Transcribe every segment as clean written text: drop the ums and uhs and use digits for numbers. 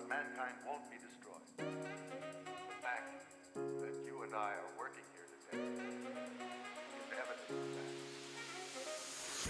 mankind won't be destroyed. The fact that you and I are working here today is evidence of that.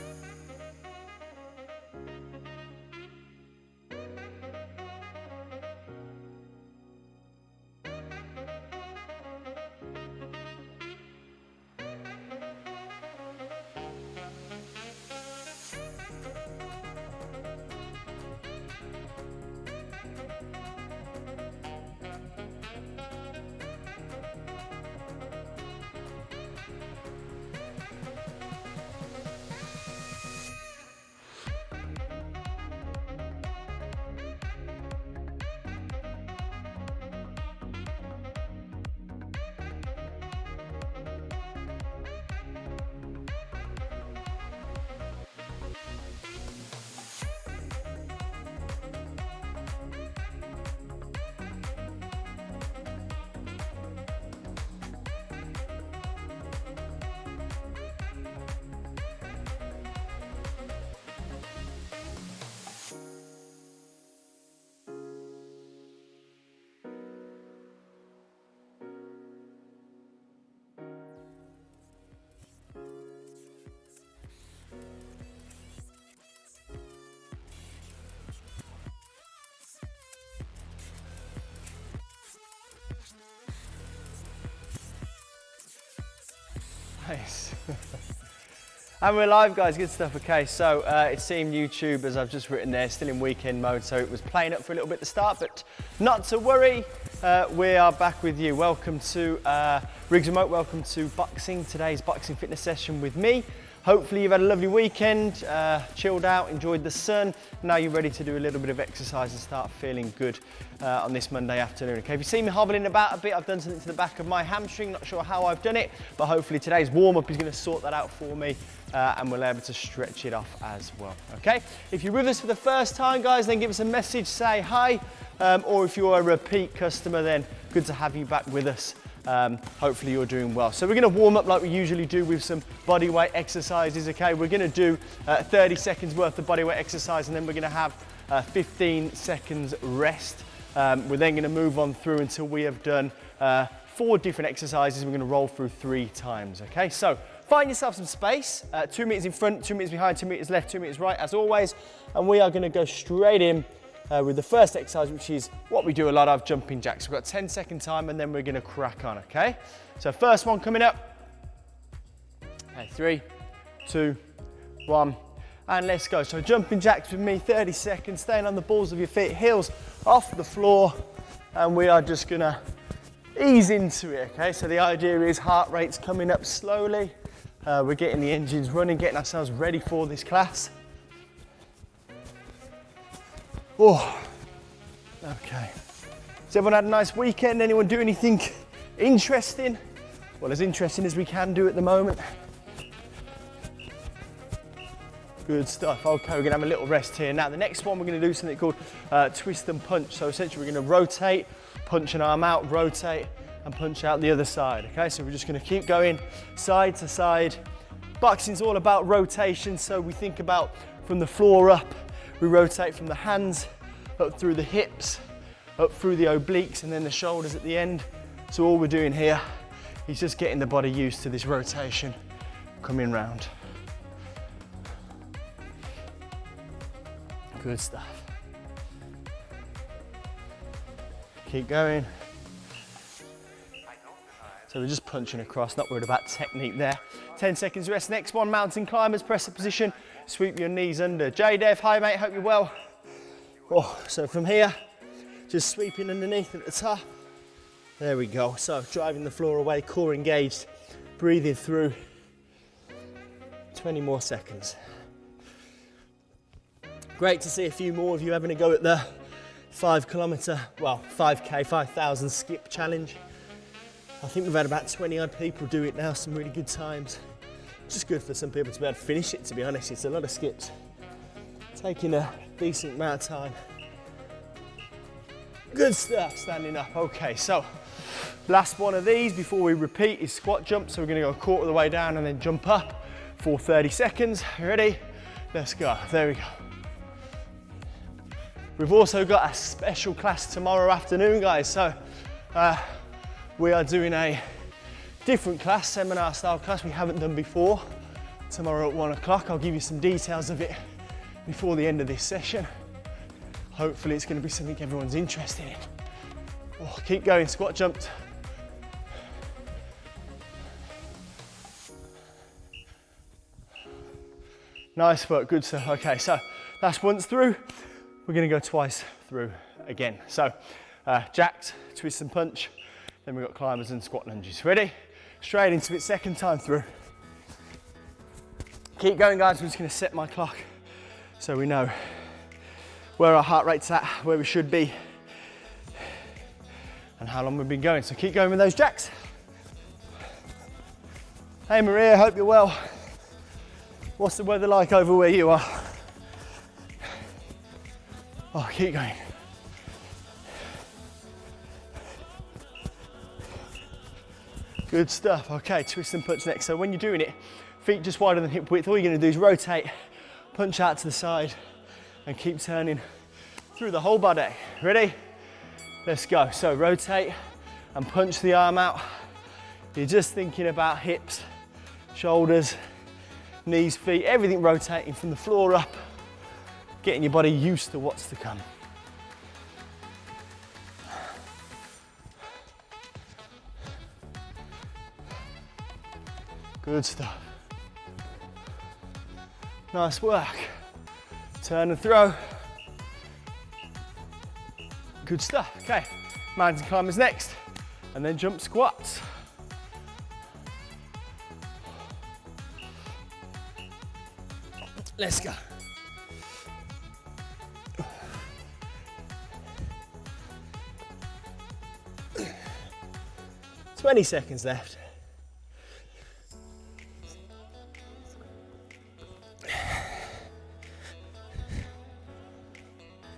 Nice. And we're live, guys, good stuff. Okay, so it's Team YouTube, as I've just written there, still in weekend mode, so it was playing up for a little bit at the start, but not to worry, we are back with you. Welcome to Riggs Remote, welcome to boxing, today's boxing fitness session with me. Hopefully you've had a lovely weekend, chilled out, enjoyed the sun. Now you're ready to do a little bit of exercise and start feeling good on this Monday afternoon. Okay, if you see me hobbling about a bit, I've done something to the back of my hamstring. Not sure how I've done it, but hopefully today's warm-up is going to sort that out for me and we'll be able to stretch it off as well. Okay, if you're with us for the first time, guys, then give us a message, say hi, or if you're a repeat customer, then good to have you back with us. Hopefully you're doing well. So we're going to warm up like we usually do with some body weight exercises. Okay, we're going to do 30 seconds worth of body weight exercise, and then we're going to have 15 seconds rest. We're then going to move on through until we have done 4 different exercises. We're going to roll through 3 times. Okay, so find yourself some space, 2 meters in front, 2 meters behind, 2 meters left, 2 meters right, as always, and we are going to go straight in with the first exercise, which is what we do a lot of, jumping jacks. We've got 10-second time, and then we're going to crack on. Okay, so first one coming up. Okay, 3, 2, 1, and let's go. So jumping jacks with me, 30 seconds, staying on the balls of your feet, heels off the floor, and we are just going to ease into it. Okay, so the idea is heart rate's coming up slowly. We're getting the engines running, getting ourselves ready for this class. Oh, okay. Has everyone had a nice weekend? Anyone do anything interesting? Well, as interesting as we can do at the moment. Good stuff. Okay, we're gonna have a little rest here. Now, the next one, we're gonna do something called twist and punch. So essentially, we're gonna rotate, punch an arm out, rotate, and punch out the other side. Okay, so we're just gonna keep going side to side. Boxing's all about rotation, so we think about from the floor up. We rotate from the hands up through the hips, up through the obliques, and then the shoulders at the end. So all we're doing here is just getting the body used to this rotation coming round. Good stuff. Keep going. So we're just punching across, not worried about technique there. 10 seconds rest. Next one, mountain climbers, press up position. Sweep your knees under. J-Dev, hi mate, hope you're well. Oh, so from here, just sweeping underneath at the top. There we go. So driving the floor away, core engaged, breathing through. 20 more seconds. Great to see a few more of you having a go at the 5K, well, 5K, 5,000 skip challenge. I think we've had about 20 odd people do it now, some really good times. Just good for some people to be able to finish it, to be honest. It's a lot of skips. Taking a decent amount of time. Good stuff, standing up. Okay, so last one of these before we repeat is squat jump. So we're gonna go a quarter of the way down and then jump up for 30 seconds. Ready? Let's go. There we go. We've also got a special class tomorrow afternoon, guys. So we are doing a different class, seminar style class we haven't done before. Tomorrow at 1 o'clock, I'll give you some details of it before the end of this session. Hopefully it's going to be something everyone's interested in. Oh, keep going, squat jumped. Nice work, good stuff. Okay, so that's once through. We're going to go twice through again. So jacks, twist and punch. Then we've got climbers and squat lunges. Ready? Straight into it, second time through. Keep going, guys. I'm just going to set my clock so we know where our heart rate's at, where we should be, and how long we've been going. So keep going with those jacks. Hey Maria, hope you're well. What's the weather like over where you are? Oh, keep going. Good stuff. Okay, twist and punch next. So when you're doing it, feet just wider than hip width, all you're going to do is rotate, punch out to the side, and keep turning through the whole body. Ready? Let's go. So rotate and punch the arm out. You're just thinking about hips, shoulders, knees, feet, everything rotating from the floor up, getting your body used to what's to come. Good stuff. Nice work. Turn and throw. Good stuff. Okay, mountain climbers next, and then jump squats. Let's go. 20 seconds left.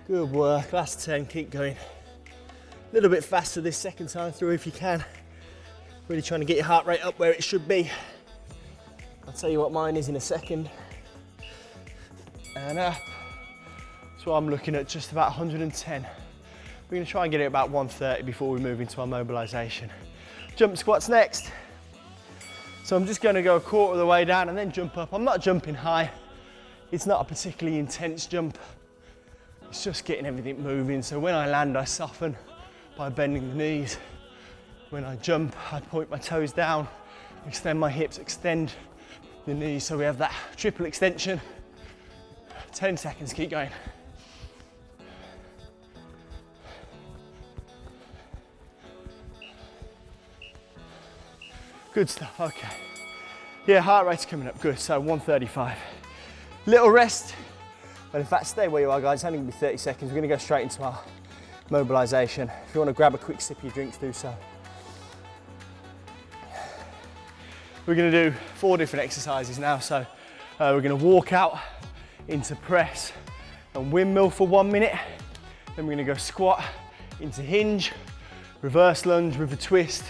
Good work, last 10, keep going. A little bit faster this second time through if you can. Really trying to get your heart rate up where it should be. I'll tell you what mine is in a second. And up. So I'm looking at just about 110. We're going to try and get it about 130 before we move into our mobilisation. Jump squats next. So I'm just going to go a quarter of the way down and then jump up. I'm not jumping high. It's not a particularly intense jump. It's just getting everything moving. So when I land, I soften by bending the knees. When I jump, I point my toes down, extend my hips, extend the knees. So we have that triple extension. 10 seconds, keep going. Good stuff, okay. Yeah, heart rate's coming up, good, so 135. Little rest, but in fact, stay where you are, guys. It's only gonna be 30 seconds. We're gonna go straight into our mobilisation. If you wanna grab a quick sip of your drinks, do so. We're gonna do 4 different exercises now. So we're gonna walk out into press and windmill for 1 minute. Then we're gonna go squat into hinge, reverse lunge with a twist,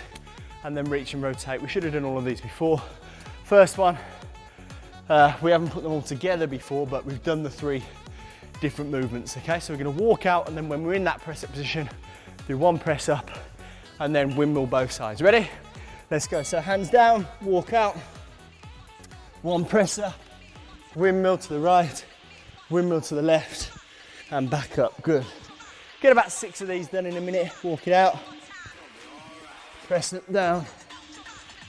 and then reach and rotate. We should have done all of these before. First one, we haven't put them all together before, but we've done the 3 different movements, okay? So we're gonna walk out, and then when we're in that press up position, do 1 press up, and then windmill both sides. Ready? Let's go. So hands down, walk out, 1 press up, windmill to the right, windmill to the left, and back up, good. Get about 6 of these done in a minute, walk it out. Press it down,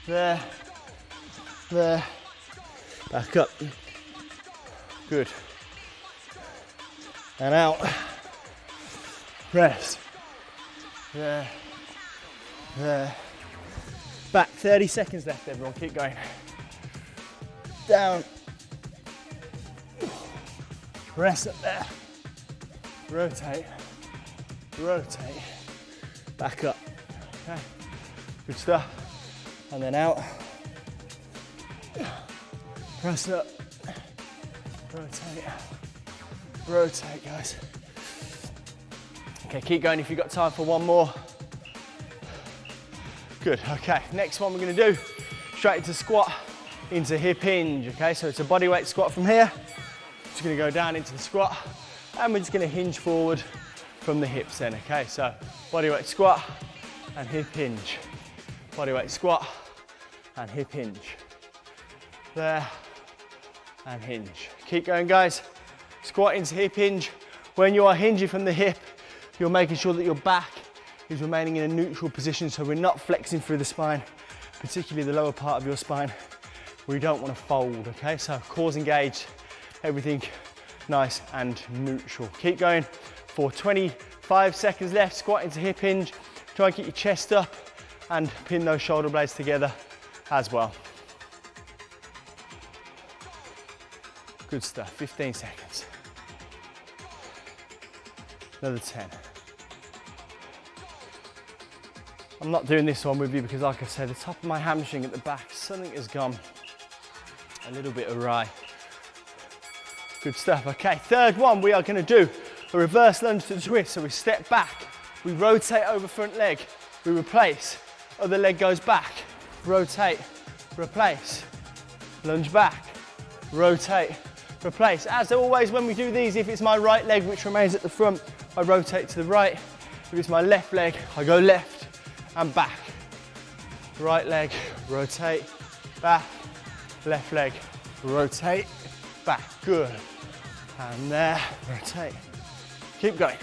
there, there, back up, good, and out, press, there, there, back, 30 seconds left everyone, keep going, down, press up there, rotate, rotate, back up, okay. Good stuff. And then out. Press up. Rotate. Rotate, guys. Okay, keep going if you've got time for 1 more. Good, okay. Next one we're gonna do, straight into squat, into hip hinge, okay? So it's a bodyweight squat from here. Just gonna go down into the squat, and we're just gonna hinge forward from the hips then, okay? So bodyweight squat and hip hinge. Bodyweight squat and hip hinge. There and hinge. Keep going, guys. Squat into hip hinge. When you are hinging from the hip, you're making sure that your back is remaining in a neutral position, so we're not flexing through the spine, particularly the lower part of your spine, where you don't want to fold, okay? So cores engaged, everything nice and neutral. Keep going for 25 seconds left. Squat into hip hinge. Try and keep your chest up and pin those shoulder blades together as well. Good stuff, 15 seconds. Another 10. I'm not doing this one with you because, like I said, the top of my hamstring at the back, something has gone a little bit awry. Good stuff, okay. Third one, we are gonna do a reverse lunge to the twist. So we step back, we rotate over front leg, we replace, other leg goes back, rotate, replace, lunge back, rotate, replace. As always, when we do these, if it's my right leg which remains at the front, I rotate to the right. If it's my left leg, I go left and back. Right leg, rotate, back, left leg, rotate, back, good. And there, rotate. Keep going.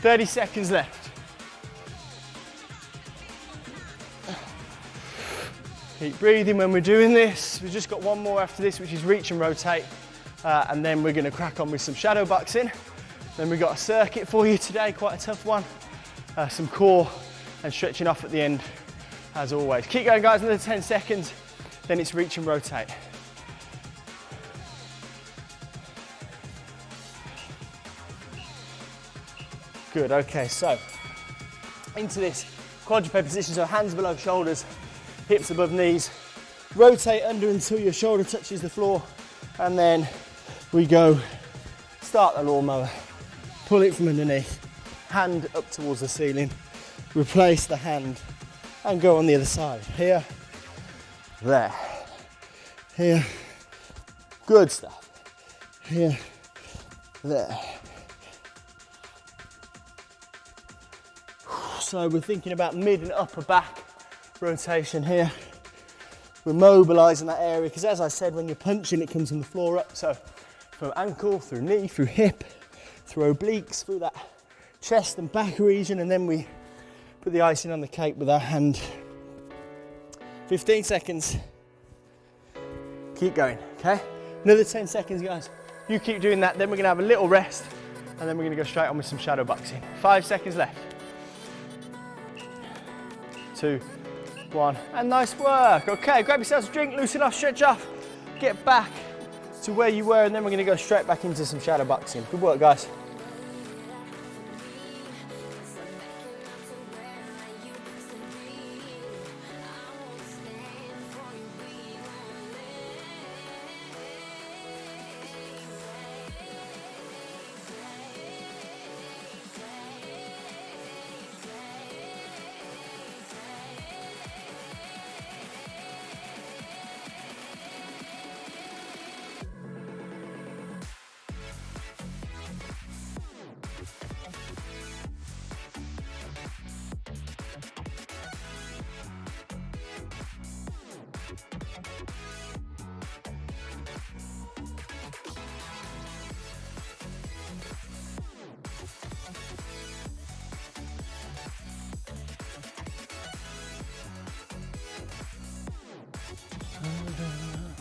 30 seconds left. Keep breathing when we're doing this. We've just got one more after this, which is reach and rotate. And then we're gonna crack on with some shadow boxing. Then we've got a circuit for you today, quite a tough one. Some core and stretching off at the end, as always. Keep going, guys, another 10 seconds. Then it's reach and rotate. Good, okay, so into this quadruped position, so hands below shoulders, hips above knees. Rotate under until your shoulder touches the floor, and then we go, start the lawnmower, pull it from underneath, hand up towards the ceiling, replace the hand, and go on the other side. Here, there, here, good stuff. Here, there. So we're thinking about mid and upper back rotation here. We're mobilising that area because, as I said, when you're punching, it comes from the floor up. So from ankle, through knee, through hip, through obliques, through that chest and back region, and then we put the icing on the cake with our hand. 15 seconds. Keep going, okay? Another 10 seconds, guys. You keep doing that, then we're gonna have a little rest, and then we're gonna go straight on with some shadow boxing. 5 seconds left. 2, 1, and nice work. Okay, grab yourselves a drink, loosen off, stretch off, get back to where you were, and then we're gonna go straight back into some shadow boxing. Good work, guys.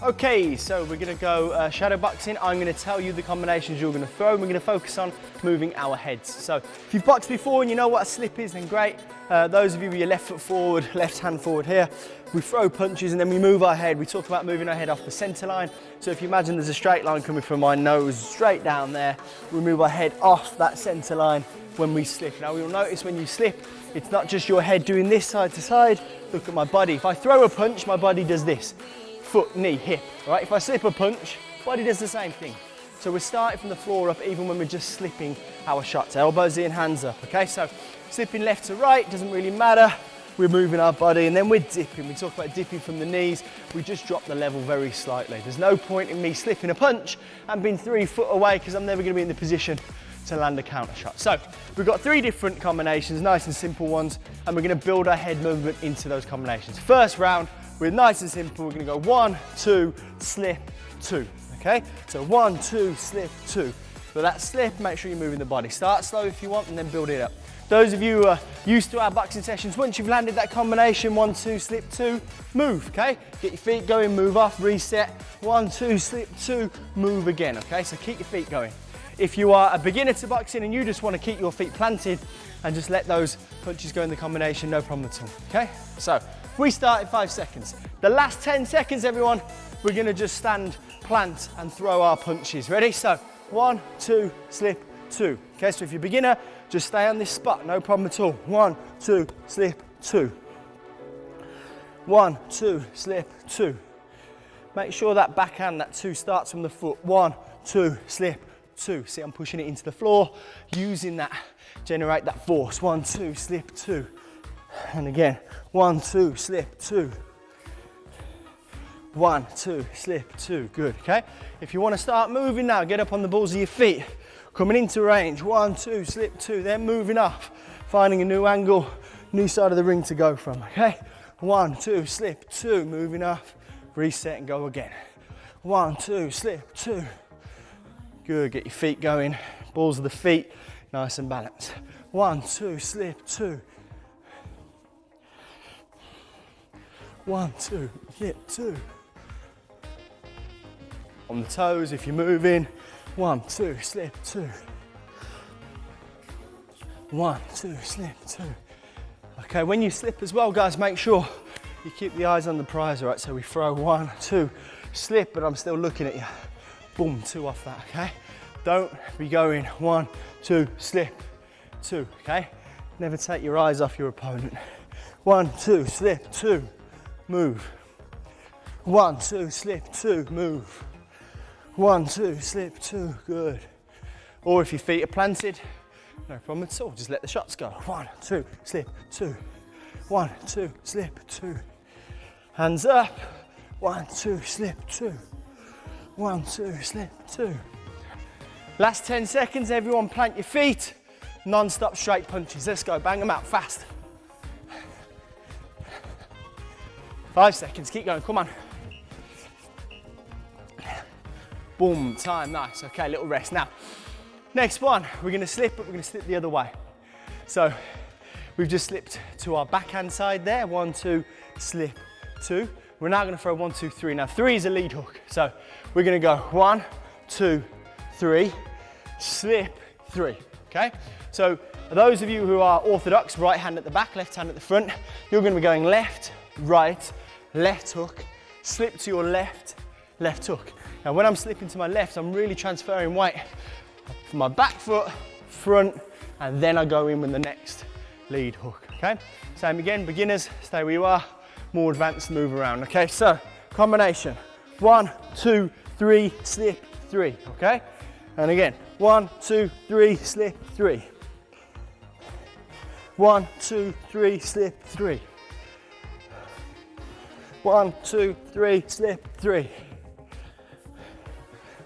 Okay, so we're gonna go shadow boxing. I'm gonna tell you the combinations you're gonna throw, and we're gonna focus on moving our heads. So if you've boxed before and you know what a slip is, then great. Those of you with your left foot forward, left hand forward here, we throw punches and then we move our head. We talk about moving our head off the center line. So if you imagine there's a straight line coming from my nose straight down there, we move our head off that center line when we slip. Now you'll notice when you slip, it's not just your head doing this side to side. Look at my body. If I throw a punch, my body does this. Foot, knee, hip, right? If I slip a punch, body does the same thing. So we're starting from the floor up even when we're just slipping our shots. Elbows in, hands up, okay? So slipping left to right, doesn't really matter. We're moving our body and then we're dipping. We talk about dipping from the knees. We just drop the level very slightly. There's no point in me slipping a punch and being 3 foot away because I'm never gonna be in the position to land a counter shot. So we've got 3 different combinations, nice and simple ones, and we're gonna build our head movement into those combinations. First round, we're nice and simple. We're gonna go 1, 2, slip, 2, okay? So 1, 2, slip, 2. For that slip, make sure you're moving the body. Start slow if you want and then build it up. Those of you who are used to our boxing sessions, once you've landed that combination, 1, 2, slip, 2, move, okay? Get your feet going, move off, reset. 1, 2, slip, 2, move again, okay? So keep your feet going. If you are a beginner to boxing and you just want to keep your feet planted and just let those punches go in the combination, no problem at all, okay? So we start in 5 seconds. The last 10 seconds, everyone, we're gonna just stand, plant, and throw our punches. Ready? So 1, 2, slip, 2. Okay, so if you're a beginner, just stay on this spot, no problem at all. 1, 2, slip, 2. 1, 2, slip, 2. Make sure that backhand, that 2 starts from the foot. 1, 2, slip, 2. See, I'm pushing it into the floor, using that, generate that force. 1, 2, slip, 2. And again, 1, 2, slip, 2. 1, 2, slip, 2. Good, okay? If you want to start moving now, get up on the balls of your feet. Coming into range, 1, 2, slip, 2. Then moving off, finding a new angle, new side of the ring to go from, okay? 1, 2, slip, 2. Moving off, reset and go again. 1, 2, slip, 2. Good, get your feet going. Balls of the feet, nice and balanced. 1, 2, slip, 2. 1, 2, slip, 2. On the toes if you're moving. 1, 2, slip, 2. 1, 2, slip, 2. Okay, when you slip as well, guys, make sure you keep the eyes on the prize, all right? So we throw 1, 2, slip, but I'm still looking at you. Boom, 2 off that, okay? Don't be going 1, 2, slip, 2, okay? Never take your eyes off your opponent. 1, 2, slip, 2, move. 1, 2, slip, 2, move. 1, 2, slip, 2, good. Or if your feet are planted, no problem at all, just let the shots go. 1, 2, slip, 2. 1, 2, slip, 2. Hands up. 1, 2, slip, 2. 1, 2, slip, 2. Last 10 seconds, everyone plant your feet. Non-stop straight punches. Let's go, bang them out fast. 5 seconds, keep going, come on. Boom, time, nice. Okay, little rest. Now, next one, we're gonna slip, but we're gonna slip the other way. So, we've just slipped to our backhand side there. 1, 2, slip, 2. We're now gonna throw 1, 2, 3. Now, 3 is a lead hook. So, we're gonna go 1, 2, 3, slip, 3, okay? So, those of you who are orthodox, right hand at the back, left hand at the front, you're gonna be going left, right, left hook, slip to your left, left hook. Now when I'm slipping to my left, I'm really transferring weight from my back foot, front, and then I go in with the next lead hook, okay? Same again, beginners, stay where you are, more advanced, move around, okay? So, combination, 1, 2, 3, slip, 3, okay? And again, 1, 2, 3, slip, 3. 1, 2, 3, slip, 3. 1, 2, 3, slip, 3.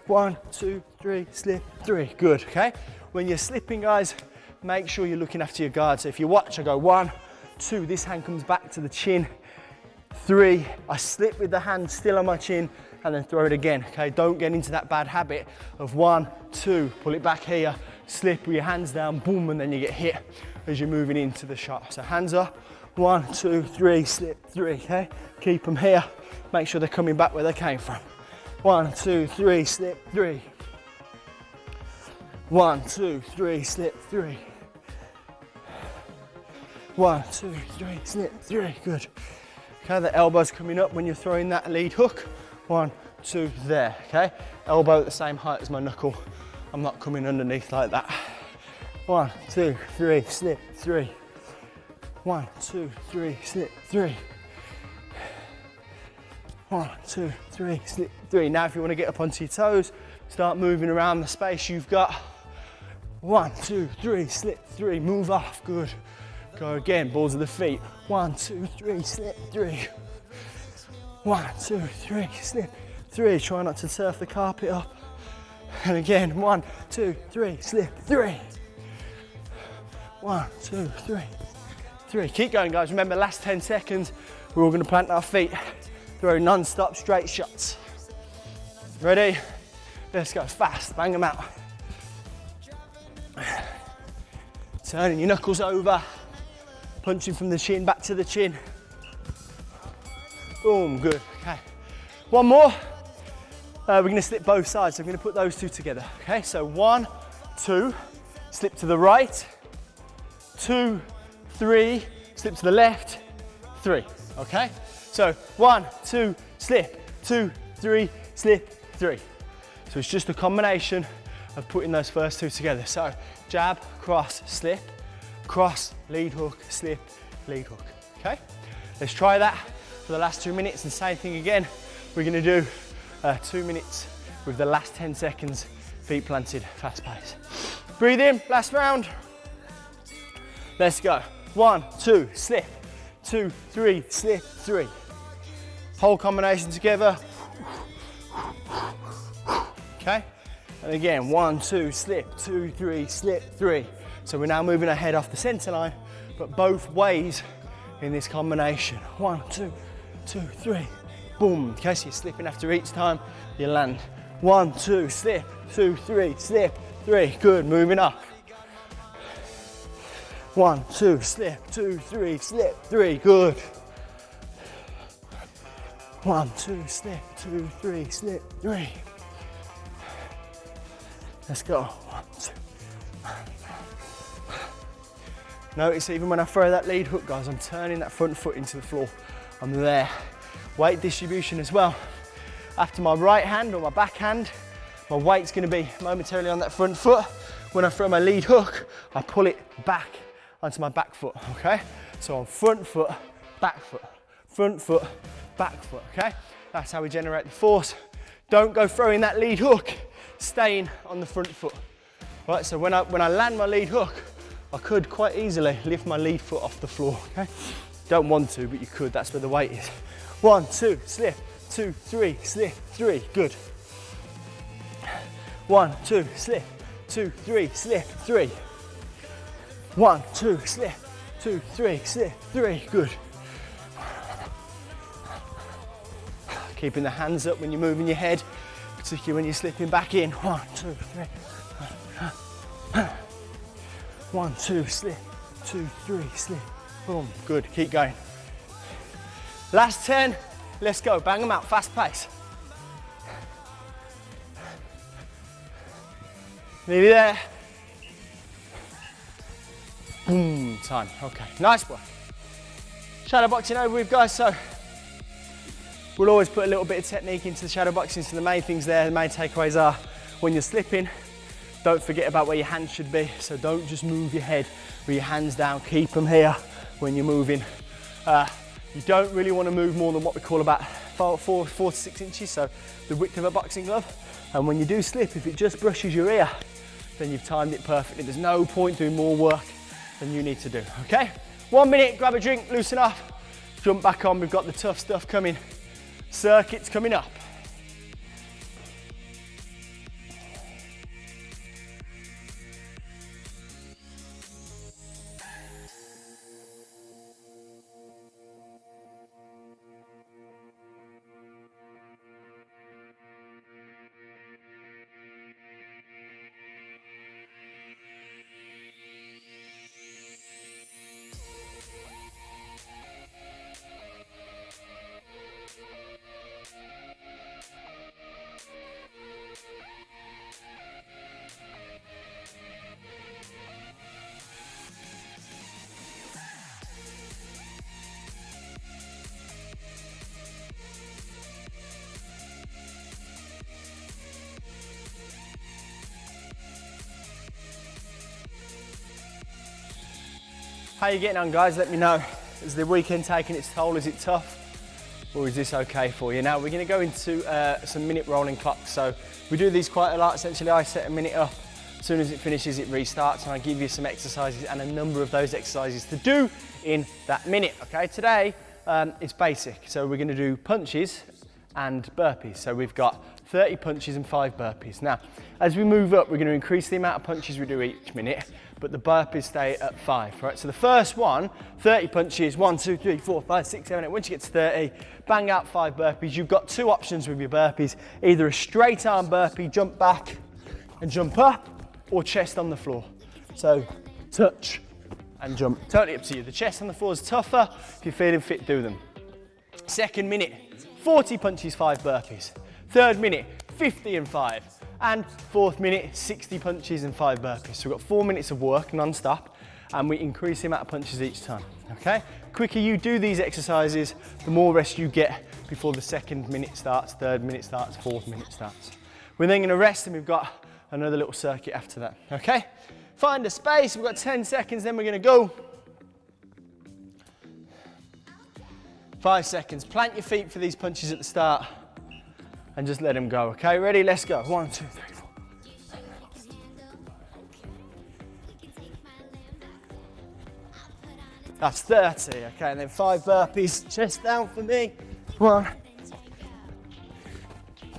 1, 2, 3, slip, 3. Good, okay? When you're slipping, guys, make sure you're looking after your guard. So if you watch, I go 1, 2, this hand comes back to the chin. 3, I slip with the hand still on my chin and then throw it again, okay? Don't get into that bad habit of 1, 2, pull it back here, slip with your hands down, boom, and then you get hit as you're moving into the shot. So hands up, 1, 2, 3, slip, 3, okay? Keep them here, make sure they're coming back where they came from. 1, 2, 3, slip, 3. 1, 2, 3, slip, 3. 1, 2, 3, slip, 3, good. Okay, the elbow's coming up when you're throwing that lead hook. 1, 2, there, okay? Elbow at the same height as my knuckle. I'm not coming underneath like that. 1, 2, 3, slip, 3. 1, 2, 3, slip, 3. 1, 2, 3, slip, 3. Now if you want to get up onto your toes, start moving around the space you've got. 1, 2, 3, slip, 3, move off, good. Go again, balls of the feet. 1, 2, 3, slip, 3. 1, 2, 3, slip, 3. Try not to surf the carpet up. And again, 1, 2, 3, slip, 3. 1, 2, 3, 3. Keep going, guys. Remember, last 10 seconds, we're all going to plant our feet. Throw non-stop straight shots. Ready? Let's go fast, bang them out. Turning your knuckles over, punching from the chin back to the chin. Boom, good, okay. One more. We're gonna slip both sides, so I'm gonna put those two together, okay? So 1, 2, slip to the right, 2, 3, slip to the left, 3, okay? So 1, 2, slip, 2, 3, slip, 3. So it's just a combination of putting those first two together. So jab, cross, slip, cross, lead hook, slip, lead hook, okay? Let's try that for the last 2 minutes, and same thing again. We're gonna do 2 minutes with the last 10 seconds, feet planted, fast pace. Breathe in, last round. Let's go. 1, 2, slip, 2, 3, slip, 3. Whole combination together. Okay, and again, 1, 2, slip, 2, 3, slip, 3. So we're now moving our head off the center line, but both ways in this combination. 1, 2, 2, 3, boom. Okay, so you're slipping after each time you land. 1, 2, slip, 2, 3, slip, 3. Good, moving up. 1, 2, slip, 2, 3, slip, 3. Good. 1, 2, slip, 2, 3, slip, 3. Let's go. 1, 2. Notice even when I throw that lead hook, guys, I'm turning that front foot into the floor. I'm there. Weight distribution as well. After my right hand or my back hand, my weight's gonna be momentarily on that front foot. When I throw my lead hook, I pull it back onto my back foot, okay? So on front foot, back foot, front foot, back foot, okay? That's how we generate the force. Don't go throwing that lead hook, staying on the front foot. Right, so when I land my lead hook, I could quite easily lift my lead foot off the floor, okay? Don't want to, but you could, that's where the weight is. 1, 2, slip, 2, 3, slip, 3, good. 1, 2, slip, 2, 3, slip, 3. 1, 2, slip, 2, 3, slip, 3, good. Keeping the hands up when you're moving your head, particularly when you're slipping back in. 1, 2, 3. 1, 2, slip, 2, 3, slip, boom, good, keep going. Last 10, let's go, bang them out, fast pace. Nearly there. Boom, time, okay, nice work. Shadowboxing over with, guys, so we'll always put a little bit of technique into the shadowboxing, so the main things there, the main takeaways are when you're slipping, don't forget about where your hands should be, so don't just move your head with your hands down, keep them here when you're moving. You don't really want to move more than what we call about 4 to 6 inches, so the width of a boxing glove. And when you do slip, if it just brushes your ear, then you've timed it perfectly. There's no point doing more work than you need to do, okay? 1 minute, grab a drink, loosen up, jump back on, we've got the tough stuff coming. Circuits coming up. How are you getting on, guys? Let me know. Is the weekend taking its toll? Is it tough? Or is this okay for you? Now we're gonna go into some minute rolling clocks. So we do these quite a lot. Essentially, I set a minute up. As soon as it finishes, it restarts, and I give you some exercises and a number of those exercises to do in that minute, okay? Today, it's basic. So we're gonna do punches and burpees. So we've got 30 punches and 5 burpees. Now, as we move up, we're gonna increase the amount of punches we do each minute, but the burpees stay at 5, right? So the first one, 30 punches, 1, 2, 3, 4, 5, 6, 7, 8. Once you get to 30, bang out 5 burpees. You've got 2 options with your burpees, either a straight arm burpee, jump back and jump up, or chest on the floor. So touch and jump, totally up to you. The chest on the floor is tougher. If you're feeling fit, do them. Second minute, 40 punches, 5 burpees. Third minute, 50 and 5. And fourth minute, 60 punches and 5 burpees. So we've got 4 minutes of work non-stop, and we increase the amount of punches each time, okay? Quicker you do these exercises, the more rest you get before the second minute starts, third minute starts, fourth minute starts. We're then gonna rest, and we've got another little circuit after that, okay? Find a space, we've got 10 seconds, then we're gonna go. 5 seconds, plant your feet for these punches at the start, and just let them go, okay? Ready, let's go. 1, 2, 3, 4. That's 30, okay, and then 5 burpees, chest down for me. 1,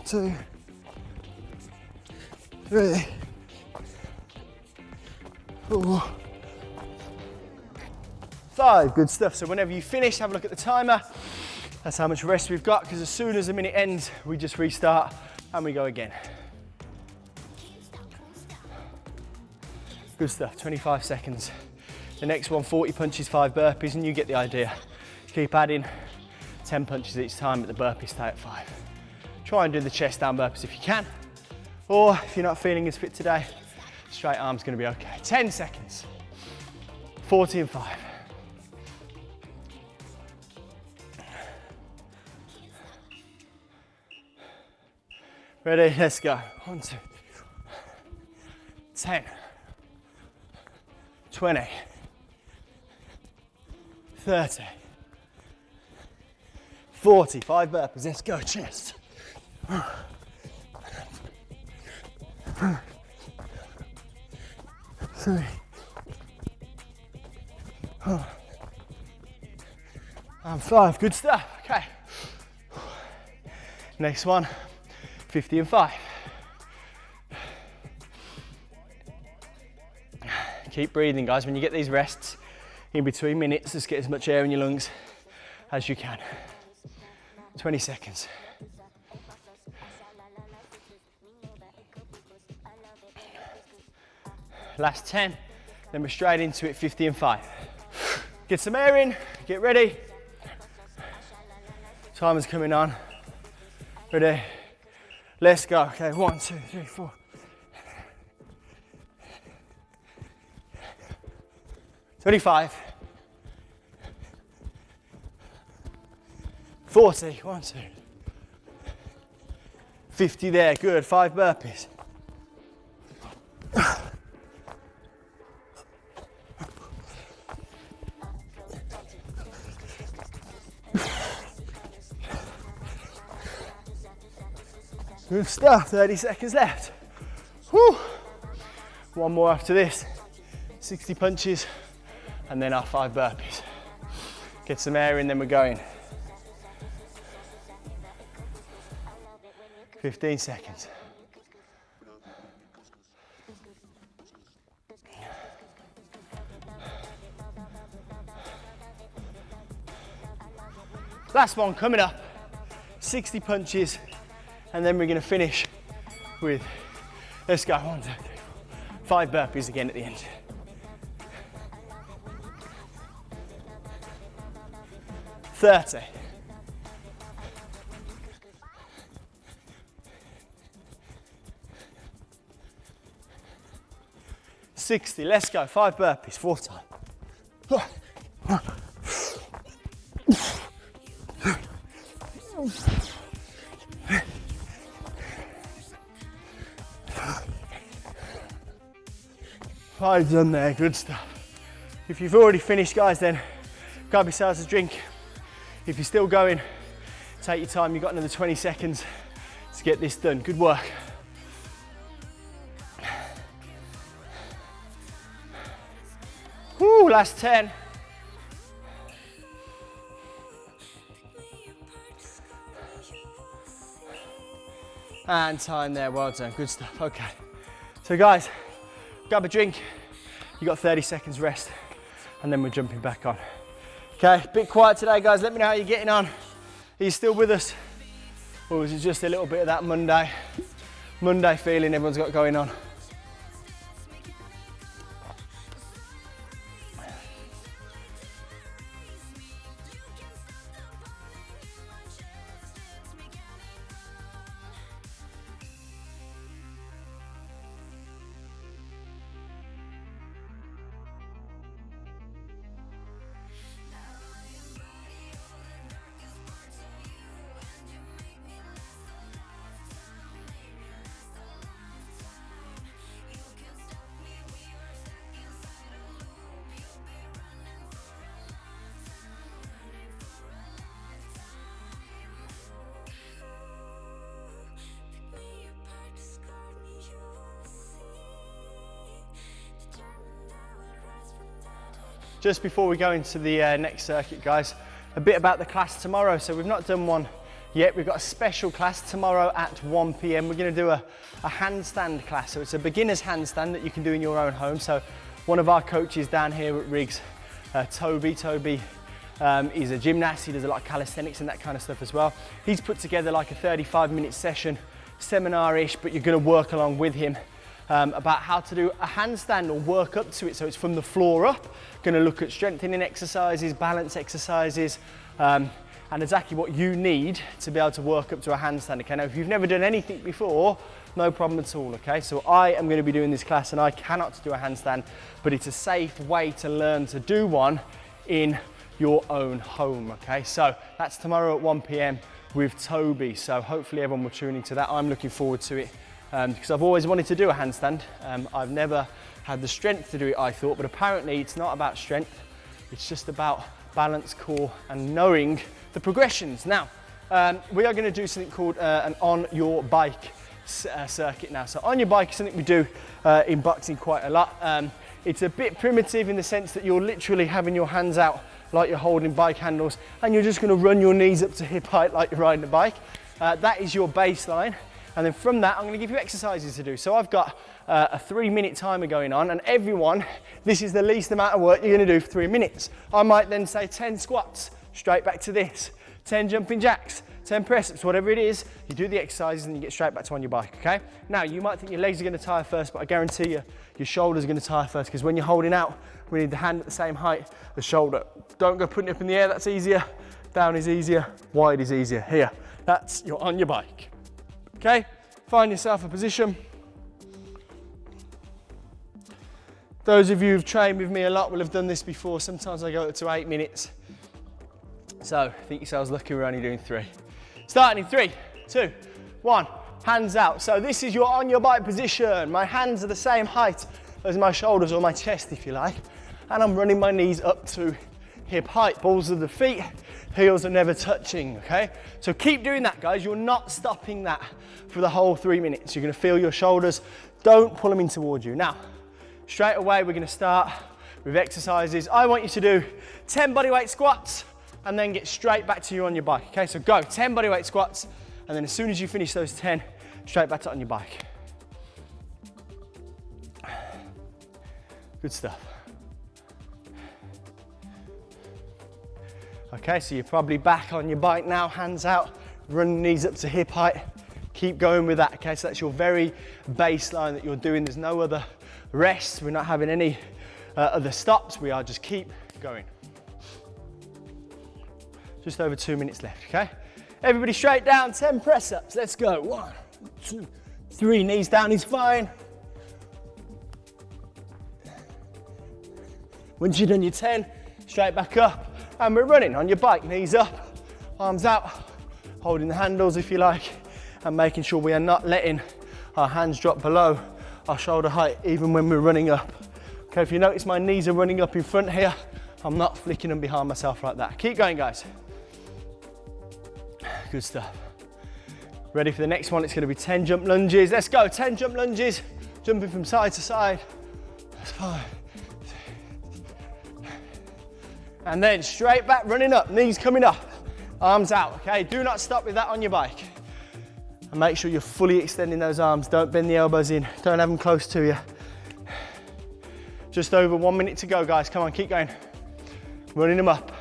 2, 3, 4, 5, good stuff. So whenever you finish, have a look at the timer. That's how much rest we've got, because as soon as the minute ends, we just restart and we go again. Good stuff, 25 seconds. The next one, 40 punches, 5 burpees, and you get the idea. Keep adding 10 punches each time, but the burpees stay at 5. Try and do the chest down burpees if you can. Or if you're not feeling as fit today, straight arm's gonna be okay. 10 seconds. 40 and 5. Ready, let's go. 1, 2, 10, 20, 30, 40, 5 burpees, let's go, chest. 3, and 5, good stuff, okay. Next one, 50 and 5. Keep breathing, guys. When you get these rests in between minutes, just get as much air in your lungs as you can. 20 seconds. Last 10, then we're straight into it, 50 and 5. Get some air in, get ready. Timer's coming on. Ready? Let's go. Okay, 1, 2, 3, 4. 25. 40. 1, 2. 50 there. Good. 5 burpees. Good stuff, 30 seconds left. Whew. One more after this, 60 punches, and then our 5 burpees. Get some air in, then we're going. 15 seconds. Last one coming up, 60 punches, and then we're gonna finish with, let's go, 1, 2, 3, 4, 5 burpees again at the end. $30. 60, let's go, 5 burpees, 4 times. 5 done there, good stuff. If you've already finished, guys, then grab yourselves a drink. If you're still going, take your time. You've got another 20 seconds to get this done. Good work. Woo, last 10. And time there, well done, good stuff, okay. So guys, grab a drink, you got 30 seconds rest, and then we're jumping back on. Okay, bit quiet today, guys. Let me know how you're getting on. Are you still with us? Or is it just a little bit of that Monday feeling everyone's got going on? Just before we go into the next circuit, guys, a bit about the class tomorrow. So we've not done one yet. We've got a special class tomorrow at 1 p.m. We're going to do a handstand class. So it's a beginner's handstand that you can do in your own home. So one of our coaches down here at Riggs, Toby is a gymnast. He does a lot of calisthenics and that kind of stuff as well. He's put together like a 35-minute session, seminar-ish, but you're going to work along with him about how to do a handstand or work up to it. So it's from the floor up. Going to look at strengthening exercises, balance exercises, and exactly what you need to be able to work up to a handstand. Okay, now if you've never done anything before, no problem at all. Okay, so I am going to be doing this class and I cannot do a handstand, but it's a safe way to learn to do one in your own home. Okay, so that's tomorrow at 1 p.m. with Toby, so hopefully everyone will tune into that. I'm looking forward to it because I've always wanted to do a handstand. I've never had the strength to do it, I thought, but apparently it's not about strength, it's just about balance, core, and knowing the progressions. Now, we are going to do something called an on your bike circuit now. So on your bike is something we do in boxing quite a lot. It's a bit primitive in the sense that you're literally having your hands out like you're holding bike handles, and you're just going to run your knees up to hip height like you're riding a bike. That is your baseline. And then from that, I'm going to give you exercises to do. So I've got a 3-minute timer going on, and everyone, this is the least amount of work you're going to do for 3 minutes. I might then say 10 squats, straight back to this, 10 jumping jacks, 10 press-ups, whatever it is, you do the exercises and you get straight back to on your bike, okay? Now, you might think your legs are going to tire first, but I guarantee you, your shoulders are going to tire first, because when you're holding out, we need the hand at the same height as shoulder. Don't go putting it up in the air, that's easier. Down is easier, wide is easier. Here, that's your on your bike. Okay, find yourself a position. Those of you who've trained with me a lot will have done this before. Sometimes I go up to 8 minutes. So think yourselves lucky we're only doing 3. Starting in 3, 2, 1, hands out. So this is your on your bike position. My hands are the same height as my shoulders or my chest, if you like. And I'm running my knees up to hip height. Balls of the feet, heels are never touching, okay? So keep doing that, guys. You're not stopping that for the whole 3 minutes. You're gonna feel your shoulders. Don't pull them in towards you. Now, straight away, we're gonna start with exercises. I want you to do 10 bodyweight squats and then get straight back to you on your bike, okay? So go, 10 bodyweight squats, and then as soon as you finish those 10, straight back to on your bike. Good stuff. Okay, so you're probably back on your bike now, hands out, run knees up to hip height. Keep going with that, okay? So that's your very baseline that you're doing. There's no other rest. We're not having any other stops. We are just keep going. Just over 2 minutes left, okay? Everybody straight down, 10 press ups. Let's go. 1, 2, 3, knees down is fine. Once you've done your 10, straight back up. And we're running on your bike, knees up, arms out, holding the handles if you like, and making sure we are not letting our hands drop below our shoulder height even when we're running up. Okay, if you notice my knees are running up in front here, I'm not flicking them behind myself like that. Keep going, guys. Good stuff. Ready for the next one? It's going to be 10 jump lunges. Let's go, 10 jump lunges, jumping from side to side. That's 5. And then straight back, running up, knees coming up, arms out, okay? Do not stop with that on your bike. And make sure you're fully extending those arms. Don't bend the elbows in, don't have them close to you. Just over 1 minute to go, guys. Come on, keep going. Running them up.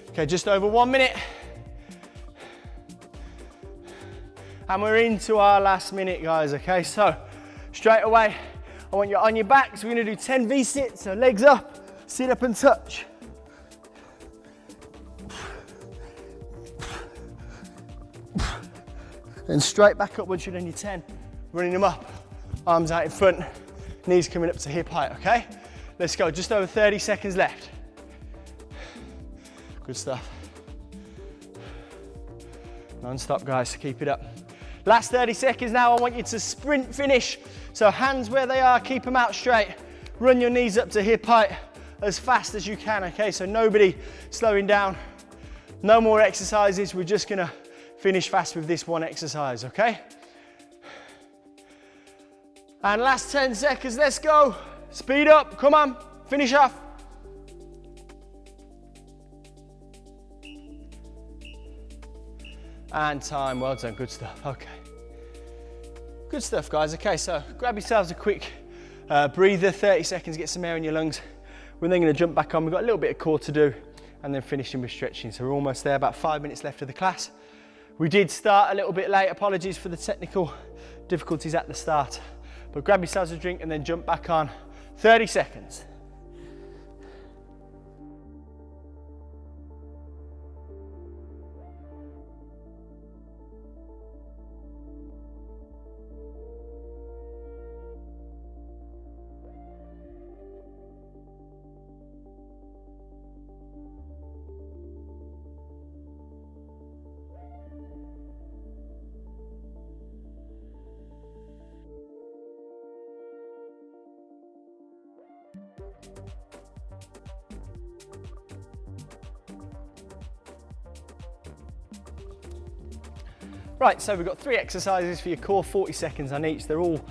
Okay, just over 1 minute. And we're into our last minute, guys, okay? So, straight away, I want you on your back, so we're gonna do 10 V-sits, so legs up, sit up and touch. Then straight back up once you've done your 10, running them up, arms out in front, knees coming up to hip height, okay? Let's go, just over 30 seconds left. Good stuff. Non-stop, guys, keep it up. Last 30 seconds now, I want you to sprint finish. So hands where they are, keep them out straight. Run your knees up to hip height as fast as you can, okay? So nobody slowing down. No more exercises, we're just gonna finish fast with this one exercise, okay? And last 10 seconds, let's go. Speed up, come on, finish off. And time, well done, good stuff, okay. Good stuff, guys. Okay, so grab yourselves a quick breather, 30 seconds, get some air in your lungs. We're then gonna jump back on. We've got a little bit of core to do and then finishing with stretching. So we're almost there, about 5 minutes left of the class. We did start a little bit late. Apologies for the technical difficulties at the start. But grab yourselves a drink and then jump back on. 30 seconds. Right, so we've got 3 exercises for your core, 40 seconds on each. They're all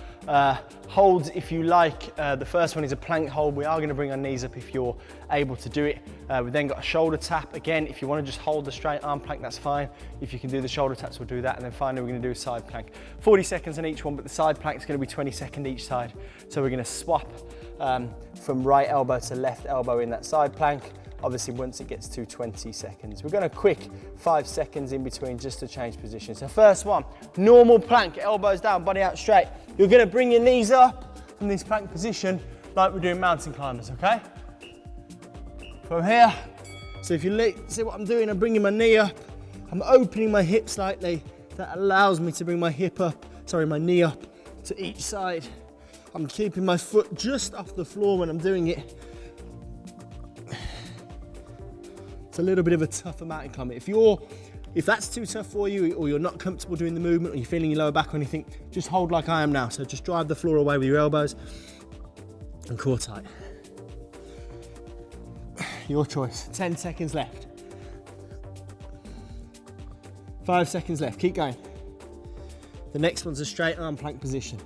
holds if you like. The first one is a plank hold. We are going to bring our knees up if you're able to do it. We've then got a shoulder tap. Again, if you want to just hold the straight arm plank, that's fine. If you can do the shoulder taps, we'll do that. And then finally, we're going to do a side plank. 40 seconds on each one, but the side plank is going to be 20 seconds each side. So we're going to swap from right elbow to left elbow in that side plank. Obviously, once it gets to 20 seconds. We're going to quick 5 seconds in between just to change position. So first one, normal plank, elbows down, body out straight. You're going to bring your knees up from this plank position like we're doing mountain climbers, okay? From here, so if you see what I'm doing, I'm bringing my knee up. I'm opening my hip slightly. That allows me to bring my my knee up to each side. I'm keeping my foot just off the floor when I'm doing it. It's a little bit of a tougher mountain climber. If that's too tough for you, or you're not comfortable doing the movement, or you're feeling your lower back or anything, just hold like I am now. So just drive the floor away with your elbows and core tight. Your choice. 10 seconds left. 5 seconds left. Keep going. The next one's a straight arm plank position.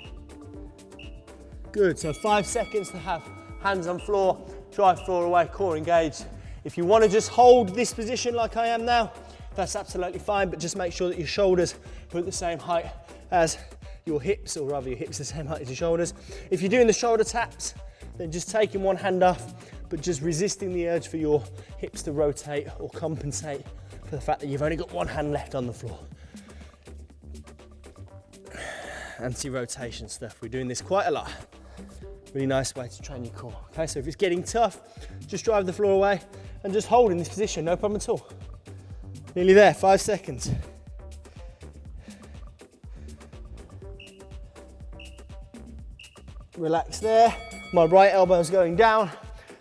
Good. So 5 seconds to have hands on floor, drive floor away, core engaged. If you want to just hold this position like I am now, that's absolutely fine, but just make sure that your shoulders are at the same height as your hips, or rather your hips are the same height as your shoulders. If you're doing the shoulder taps, then just taking one hand off, but just resisting the urge for your hips to rotate or compensate for the fact that you've only got one hand left on the floor. Anti-rotation stuff, we're doing this quite a lot. Really nice way to train your core. Okay, so if it's getting tough, just drive the floor away and just hold in this position, no problem at all. Nearly there, 5 seconds. Relax there. My right elbow's going down,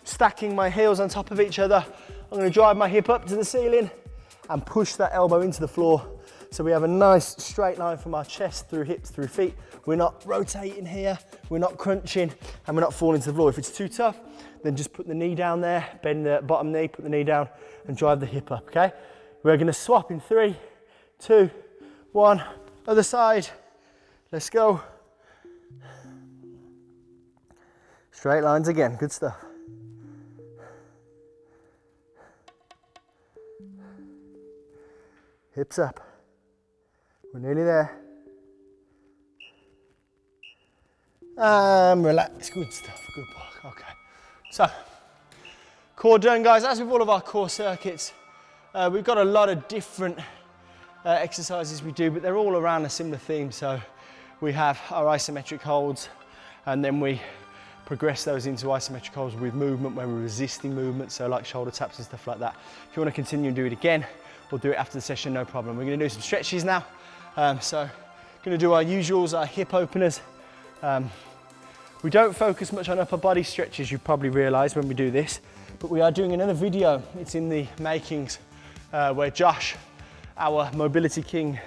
stacking my heels on top of each other. I'm going to drive my hip up to the ceiling and push that elbow into the floor. So we have a nice straight line from our chest through hips, through feet. We're not rotating here, we're not crunching, and we're not falling to the floor. If it's too tough, then just put the knee down there, bend the bottom knee, put the knee down, and drive the hip up, okay? We're gonna swap in 3, 2, 1, other side. Let's go. Straight lines again, good stuff. Hips up. We're nearly there. Relax, good stuff, good work, okay. So, core done, guys. As with all of our core circuits, we've got a lot of different exercises we do, but they're all around a similar theme. So we have our isometric holds, and then we progress those into isometric holds with movement where we're resisting movement, so like shoulder taps and stuff like that. If you want to continue and do it again, we'll do it after the session, no problem. We're going to do some stretches now. So going to do our usuals, our hip openers. We don't focus much on upper body stretches, you probably realise when we do this, but we are doing another video, it's in the makings, where Josh, our mobility king,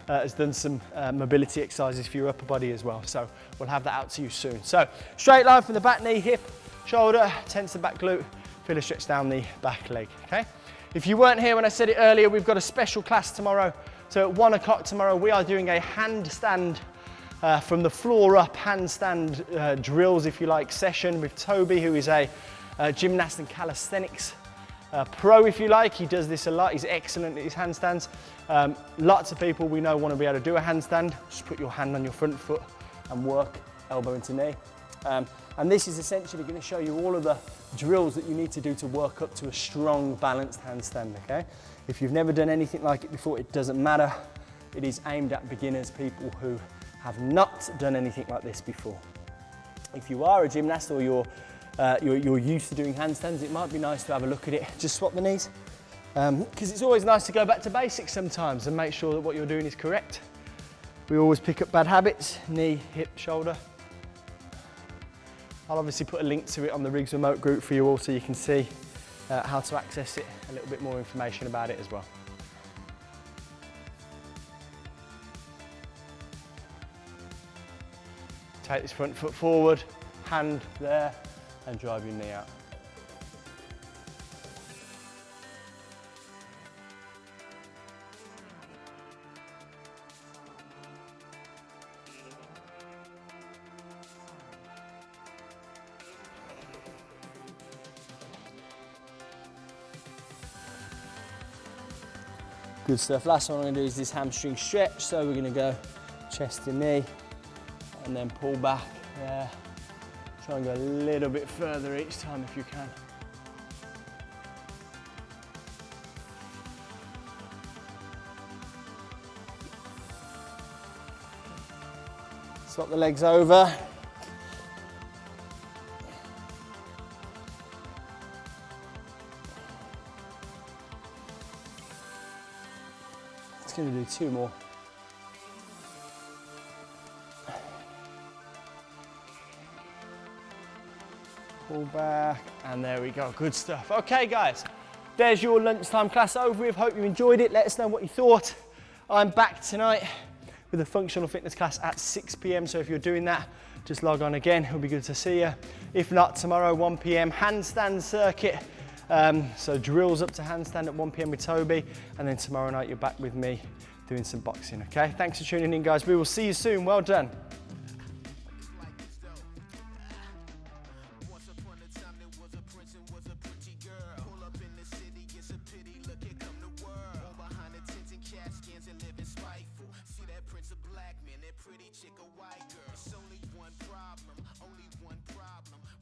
has done some mobility exercises for your upper body as well. So we'll have that out to you soon. So straight line from the back knee, hip, shoulder, tense the back glute, feel a stretch down the back leg, okay? If you weren't here when I said it earlier, we've got a special class tomorrow. So at 1 o'clock tomorrow, we are doing a handstand from the floor up, handstand drills, if you like, session with Toby, who is a gymnast and calisthenics pro, if you like. He does this a lot, he's excellent at his handstands. Lots of people we know want to be able to do a handstand. Just put your hand on your front foot and work elbow into knee. And this is essentially going to show you all of the drills that you need to do to work up to a strong, balanced handstand, okay? If you've never done anything like it before, it doesn't matter. It is aimed at beginners, people who have not done anything like this before. If you are a gymnast or you're used to doing handstands, it might be nice to have a look at it. Just swap the knees, because it's always nice to go back to basics sometimes and make sure that what you're doing is correct. We always pick up bad habits: knee, hip, shoulder. I'll obviously put a link to it on the Rigs remote group for you all, so you can see how to access it, a little bit more information about it as well. Take this front foot forward, hand there, and drive your knee out. Good stuff. Last one I'm gonna do is this hamstring stretch. So we're gonna go chest to knee and then pull back there. Try and go a little bit further each time if you can. Swap the legs over. Just gonna do 2 more. Pull back, and there we go, good stuff. Okay guys, there's your lunchtime class over with. Hope you enjoyed it. Let us know what you thought. I'm back tonight with a functional fitness class at 6 p.m. So if you're doing that, just log on again. It'll be good to see you. If not, tomorrow 1 p.m. handstand circuit. So drills up to handstand at 1 p.m. with Toby, and then tomorrow night you're back with me doing some boxing, okay? Thanks for tuning in, guys. We will see you soon. Well done. Pretty chick, a white girl. It's only one problem, only one problem.